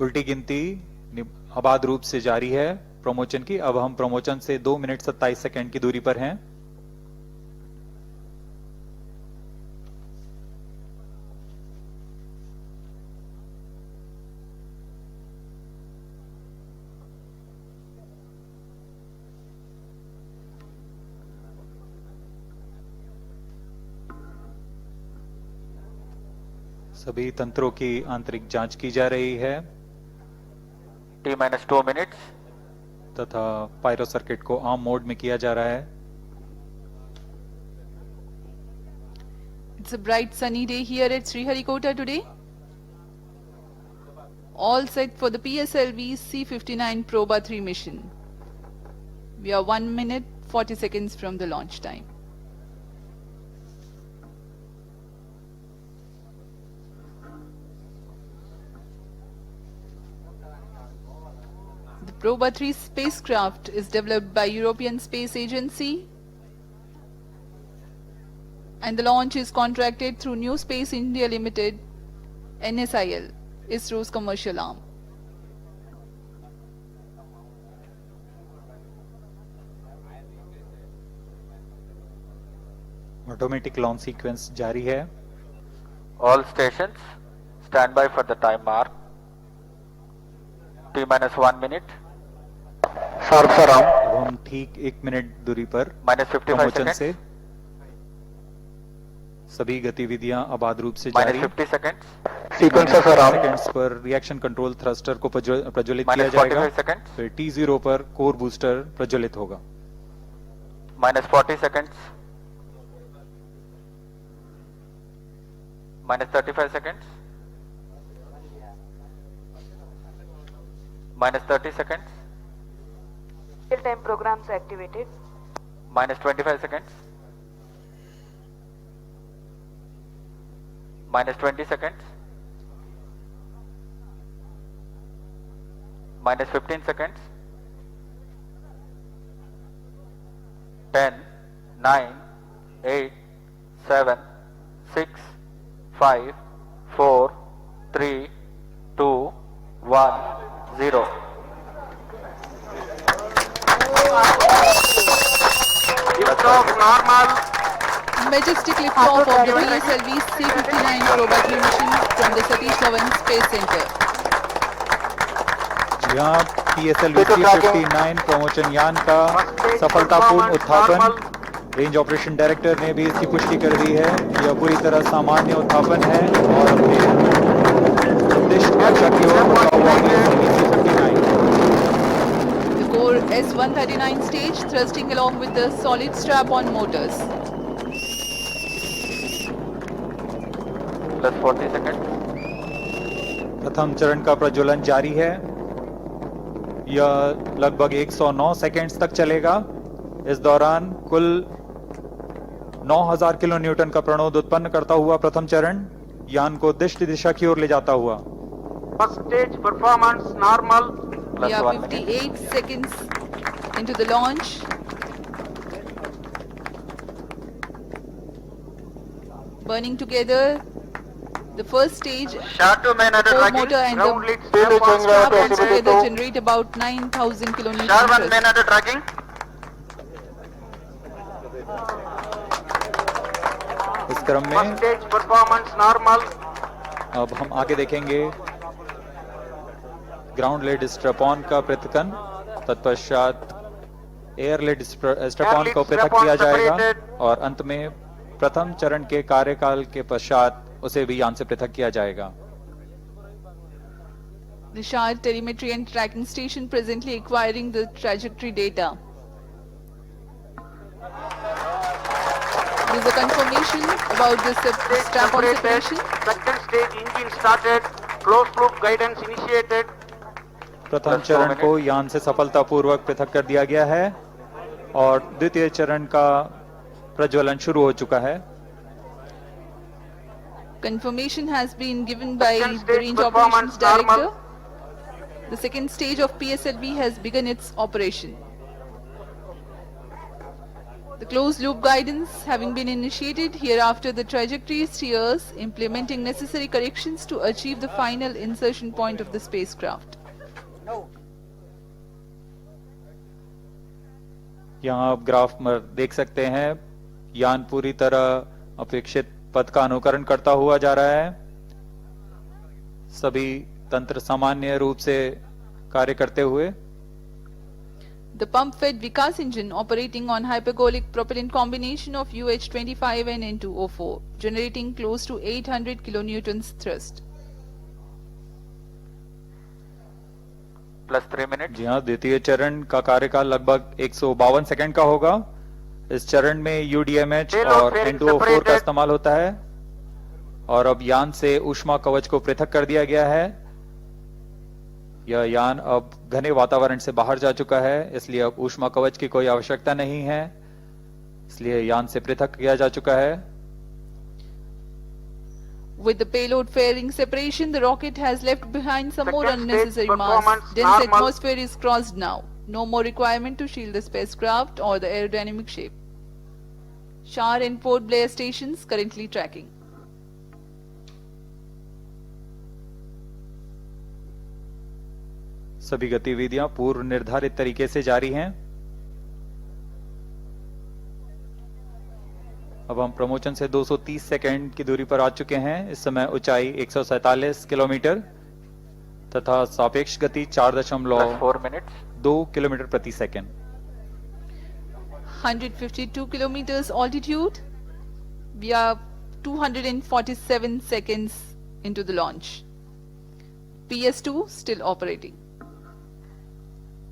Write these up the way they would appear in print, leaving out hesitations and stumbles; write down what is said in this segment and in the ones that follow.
उल्टी गिनती आबाद रूप से जारी है प्रमोचन की। अब हम प्रमोचन से 2 मिनट 27 सेकंड की दूरी पर हैं। सभी तंत्रों की आंतरिक जांच की जा रही है T-2 minutes. तथा पायरो सर्किट को आर्म मोड में किया जा रहा है। It's a bright sunny day here at Sriharikota today. All set for the PSLV C-59 Proba 3 mission. We are 1 minute 40 seconds from the launch time. The Proba 3 spacecraft is developed by European Space Agency and the launch is contracted through New Space India Limited, NSIL, ISRO's commercial arm. Automatic launch sequence जारी है। All stations stand by for the time mark. T-1 minute. Sharp around. अब हम ठीक 1 minute दूरी पर -55 प्रमोचन seconds. से सभी गतिविधियां आबाद रूप से जारी। -50 seconds. Sequences around. सेकंड्स पर रिएक्शन कंट्रोल थ्रस्टर को प्रज्वलित किया -45 जाएगा। seconds. फिर T0 पर कोर बूस्टर प्रज्वलित होगा। -40 seconds. -35 seconds. -30 seconds. Real-time programs activated. -25 seconds. -20 seconds. -15 seconds. 10, 9, 8, 7, 6, 5, 4, 3, 2, 1, 0. Liftoff normal. Majestic liftoff of the PSLV C-59 Proba 3 mission from the Satish Dhawan Space Center. यहाँ PSLV C-59 प्रमोचन यान का सफलतापूर्ण उत्थापन। Range operation director ने भी इसकी पुष्टि कर दी है। यह पूरी तरह सामान्य उत्थापन है और अपने उद्दिष्ट दिशा की ओर बढ़ता हुआ PSLV C-59। The core S-139 stage thrusting along with the solid strap-on motors. +40 seconds. प्रथम चरण का प्रज्वलन जारी है। यह लगभग 109 सेकेंड्स तक चलेगा। इस दौरान कुल 9000 किलो न्यूटन का प्रणोद उत्पन्न करता हुआ प्रथम चरण यान को उद्दिष्ट दिशा की ओर ले जाता हुआ। First stage performance normal. We are +1 minute. 58 seconds into the launch. Burning together the first stage Start to main order core tracking. motor and Ground the lead strap-on strap-ons together strap. generate about 9000 kilonewton Star 1 thrust. main order tracking. इस क्रम First में stage performance normal. अब हम आगे देखेंगे ground lead strap-on का पृथक्कन। तत्पश्चात air lead strap-on को पृथक किया जाएगा और अंत में प्रथम चरण के कार्यकाल के पश्चात उसे भी यान से पृथक किया जाएगा। The Shard telemetry and tracking station presently acquiring the trajectory data. There is a confirmation about the Stage strap-on separated. separation. Second stage engine started. Closed loop guidance initiated. प्रथम +2 चरण को मिनट। यान से सफलतापूर्वक पृथक कर दिया गया है और द्वितीय चरण का प्रज्वलन शुरू हो चुका है। Confirmation has been given by Second the stage Range performance Operations Director. normal. The second stage of PSLV has begun its operation. The closed loop guidance having been initiated, hereafter the trajectory steers, implementing necessary corrections to achieve the final insertion point of the spacecraft. यहाँ आप graph में देख सकते हैं यान पूरी तरह अपेक्षित पथ का अनुकरण करता हुआ जा रहा है। सभी तंत्र सामान्य रूप से कार्य करते हुए। The pump-fed Vikas engine operating on hypergolic propellant combination of UH-25 and N2O4, generating close to 800 kilonewtons thrust. +3 minutes. जी हाँ, द्वितीय चरण का कार्यकाल लगभग 152 सेकंड का होगा। इस चरण में UDMH और N2O4 का इस्तेमाल होता है और अब यान से ऊष्मा कवच को पृथक कर दिया गया है। यह यान अब घने वातावरण से बाहर जा चुका है, इसलिए अब ऊष्मा कवच की कोई आवश्यकता नहीं है, इसलिए यान से पृथक किया जा चुका है। With the payload fairing separation, the rocket has left behind some more Second unnecessary stage mass. performance Dense normal. atmosphere is crossed now. No more requirement to shield the spacecraft or the aerodynamic shape. Char and Port Blair stations currently tracking. सभी गतिविधियां पूर्व निर्धारित तरीके से जारी हैं। अब हम प्रमोशन से 230 सेकंड की दूरी पर आ चुके हैं। इस समय ऊंचाई 147 किलोमीटर तथा सापेक्ष गति 4 minutes. 4.2 किलोमीटर प्रति second. 152 kilometers altitude. We are 247 seconds into the launch. PS2 still operating.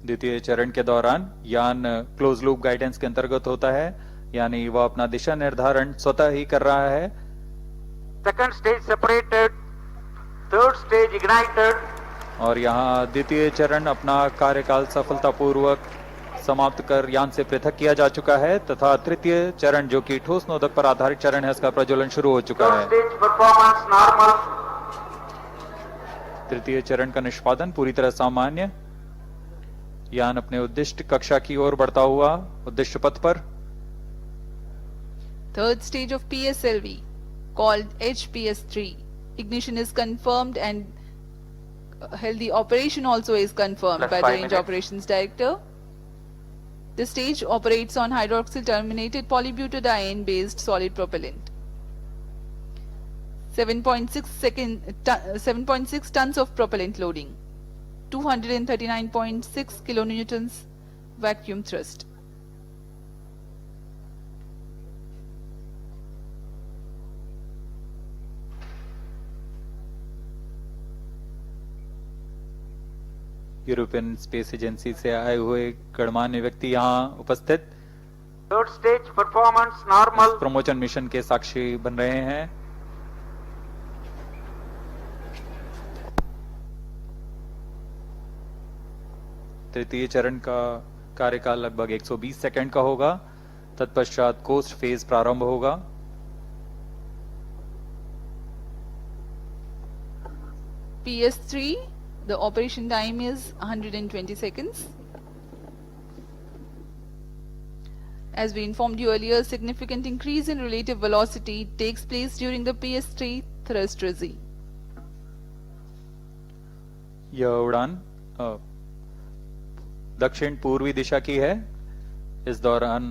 द्वितीय चरण के दौरान यान क्लोज लूप गाइडेंस के अंतर्गत होता है, यानी वह अपना दिशा निर्धारण स्वतः ही कर रहा है। Second stage separated, third stage ignited. और यहाँ द्वितीय चरण अपना कार्यकाल सफलतापूर्वक समाप्त कर यान से पृथक किया जा चुका है तथा तृतीय चरण जो कि ठोस नोदक पर आधारित चरण है, इसका प्रज्वलन शुरू हो चुका Third है। stage performance normal. तृतीय चरण का निष्पादन पूरी तरह सामान्य। यान अपने उद्दिष्ट कक्षा की ओर बढ़ता हुआ उद्दिष्ट पथ पर। Third stage of PSLV, called HPS3. Ignition is confirmed and healthy operation also is confirmed by the 5 Range minutes. Operations Director. The stage operates on hydroxyl terminated polybutadiene based solid propellant. 7.6 tons of propellant loading. 239.6 kilonewtons vacuum thrust. European space agency से आए हुए गणमान्य व्यक्ति यहाँ उपस्थित Third stage performance normal. Promotion mission के साक्षी बन रहे हैं। तृतीय चरण का कार्यकाल लगभग 120 सेकंड का होगा। तत्पश्चात कोस्ट फेज प्रारंभ होगा। PS3, the operation time is 120 seconds. As we informed you earlier, significant increase in relative velocity takes place during the PS3 thrust regime. यह उड़ान दक्षिण पूर्वी दिशा की है। इस दौरान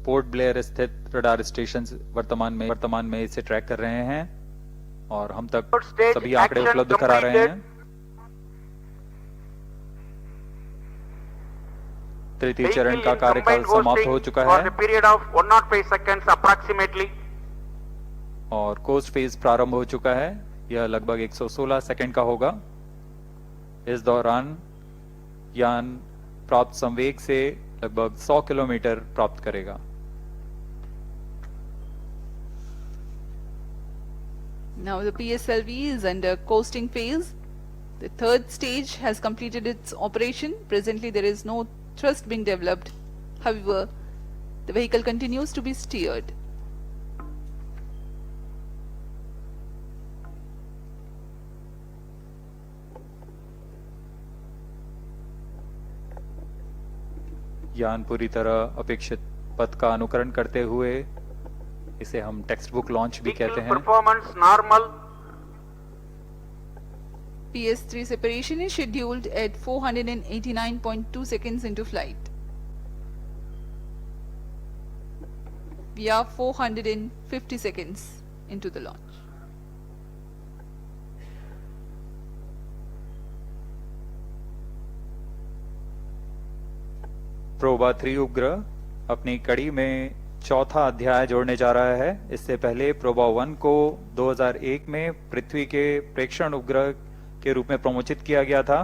पोर्ट ब्लेयर स्थित रडार स्टेशन वर्तमान में इसे ट्रैक कर रहे हैं और हम तक Third stage सभी आंकड़े action उपलब्ध करा रहे हैं। तृतीय चरण का कार्यकाल समाप्त हो चुका for है a period of 105 seconds approximately. और कोस्ट फेज प्रारंभ हो चुका है। यह लगभग 116 सेकंड का होगा। इस दौरान यान प्राप्त संवेग से लगभग 100 किलोमीटर प्राप्त करेगा। Now the PSLV is under coasting phase. The third stage has completed its operation. Presently there is no thrust being developed. However, the vehicle continues to be steered. यान पूरी तरह अपेक्षित पथ का अनुकरण करते हुए, इसे हम टेक्स्ट बुक लॉन्च भी कहते Vehicle हैं। performance normal. PS3 separation is scheduled at 489.2 seconds into flight. We are 450 seconds into the launch. PROBA 3 उपग्रह अपनी कड़ी में चौथा अध्याय जोड़ने जा रहा है। इससे पहले प्रोबा 1 को 2001 में पृथ्वी के प्रेक्षण उपग्रह के रूप में प्रमोचित किया गया था,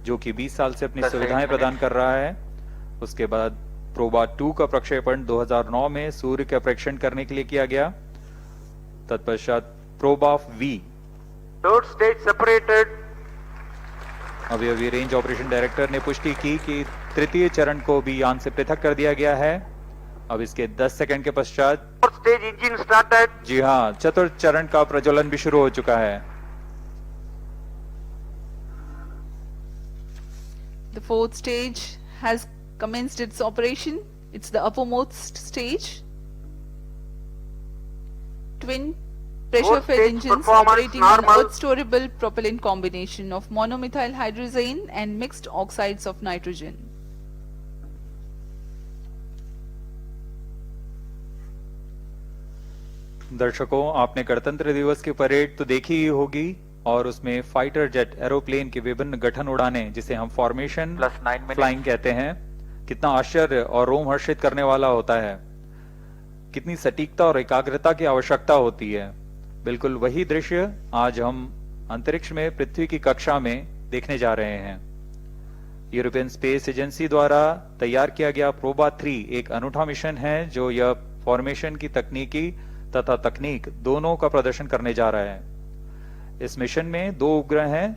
जो कि 20 साल से अपनी 10 सुविधाएं मिनट। प्रदान कर रहा है। उसके बाद प्रोबा 2 का प्रक्षेपण 2009 में सूर्य का प्रेक्षण करने के लिए किया गया। तत्पश्चात Proba V Third stage separated. अभी रेंज ऑपरेशन डायरेक्टर ने पुष्टि की कि तृतीय चरण को भी यान से पृथक कर दिया गया है। अब इसके 10 सेकंड के पश्चात, Fourth stage engine started. जी हाँ, चतुर्थ चरण का प्रज्वलन भी शुरू हो चुका है। The fourth stage has commenced its operation. It's the uppermost stage. Twin pressure Fourth fed stage engines performance operating on normal. earth storable propellant combination of monomethyl hydrazine and mixed oxides of nitrogen. दर्शकों, आपने गणतंत्र दिवस की parade तो देखी ही होगी, और उसमें फाइटर जेट एरोप्लेन के विभिन्न गठन उड़ाने, जिसे हम फॉर्मेशन +9 मिनट। फ्लाइंग कहते हैं, कितना आश्चर्य और रोमहर्षित करने वाला होता है। कितनी सटीकता और एकाग्रता की आवश्यकता होती है। बिल्कुल वही दृश्य आज हम अंतरिक्ष में पृथ्वी की कक्षा में देखने जा रहे हैं। यूरोपियन स्पेस एजेंसी द्वारा तैयार किया गया प्रोबा 3 एक अनूठा मिशन है, जो यह फॉर्मेशन की तकनीकी तथा तकनीक दोनों का प्रदर्शन करने जा रहा है। इस मिशन में 2 उपग्रह हैं,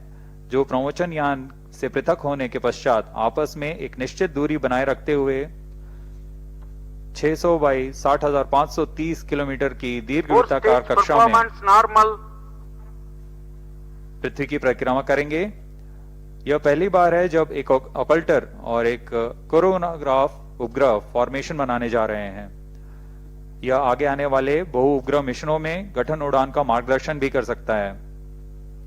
जो प्रमोचन यान से पृथक होने के पश्चात आपस में एक निश्चित दूरी बनाए रखते हुए 600 बाई 60,530 किलोमीटर की Fourth दीर्घवृत्ताकार stage कक्षा में performance normal. पृथ्वी की परिक्रमा करेंगे। यह पहली बार है जब एक ऑकल्टर और एक कोरोनाग्राफ उपग्रह फॉर्मेशन बनाने जा रहे हैं। यह आगे आने वाले बहु उपग्रह मिशनों में गठन उड़ान का मार्गदर्शन भी कर सकता है।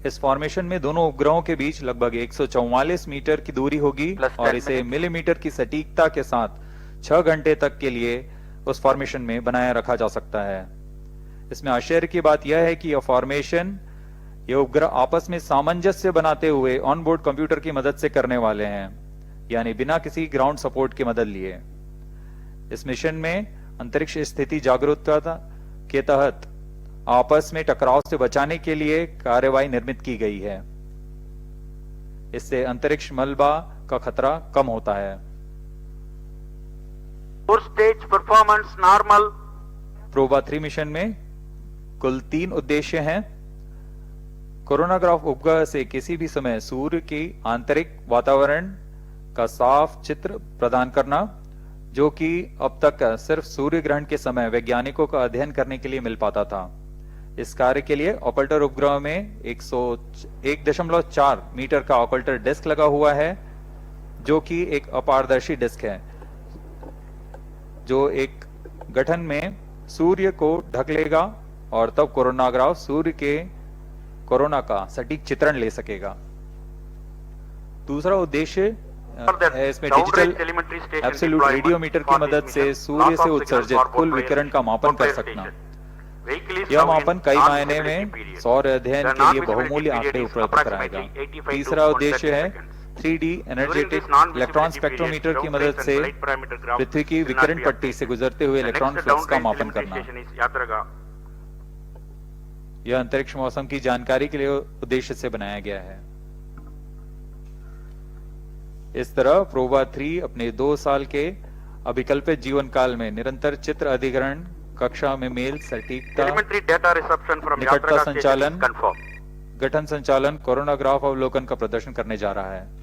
इस फॉर्मेशन में दोनों उपग्रहों के बीच लगभग 144 मीटर की दूरी होगी +10 और इसे मिनट। मिलीमीटर की सटीकता के साथ 6 घंटे तक के लिए उस फॉर्मेशन में बनाए रखा जा सकता है। इसमें आश्चर्य की बात यह है कि यह फॉर्मेशन ये उपग्रह आपस में सामंजस्य बनाते हुए ऑनबोर्ड कंप्यूटर की मदद से करने वाले हैं, यानी बिना किसी ग्राउंड सपोर्ट की मदद लिए। इस मिशन में अंतरिक्ष स्थिति जागरूकता के तहत आपस में टकराव से बचाने के लिए कार्यवाही निर्मित की गई है। इससे अंतरिक्ष मलबा का खतरा कम होता है। Fourth stage performance normal. PROBA 3 mission में कुल 3 उद्देश्य हैं। कोरोनाग्राफ उपग्रह से किसी भी समय सूर्य की आंतरिक वातावरण का साफ चित्र प्रदान करना, जो कि अब तक सिर्फ सूर्य ग्रहण के समय वैज्ञानिकों का अध्ययन करने के लिए मिल पाता था। इस कार्य के लिए ऑकल्टर उपग्रह में 1.4 मीटर का ऑकल्टर डिस्क लगा हुआ है, जो कि एक अपारदर्शी डिस्क है, जो एक गठन में सूर्य को ढक लेगा और तब कोरोनाग्राफ सूर्य के कोरोना का सटीक चित्रण ले सकेगा। दूसरा उद्देश्य है इसमें डिजिटल एब्सोल्यूट रेडियोमीटर की मदद से सूर्य से उत्सर्जित कुल विकिरण का मापन कर सकना। यह मापन कई मायने में सौर अध्ययन के लिए बहुमूल्य आंकड़े उपलब्ध कराएगा। तीसरा उद्देश्य है 3D एनर्जेटिक इलेक्ट्रॉन स्पेक्ट्रोमीटर की मदद से पृथ्वी की विकिरण पट्टी से गुजरते हुए इलेक्ट्रॉन फ्लक्स का मापन करना। यह अंतरिक्ष मौसम की जानकारी के लिए उद्देश्य से बनाया गया है। इस तरह प्रोबा 3 अपने 2 साल के अभिकल्पित जीवन काल में निरंतर चित्र अधिग्रहण, कक्षा में मेल, सटीकता, निकटता संचालन, गठन संचालन, कोरोनाग्राफ अवलोकन का प्रदर्शन करने जा रहा है।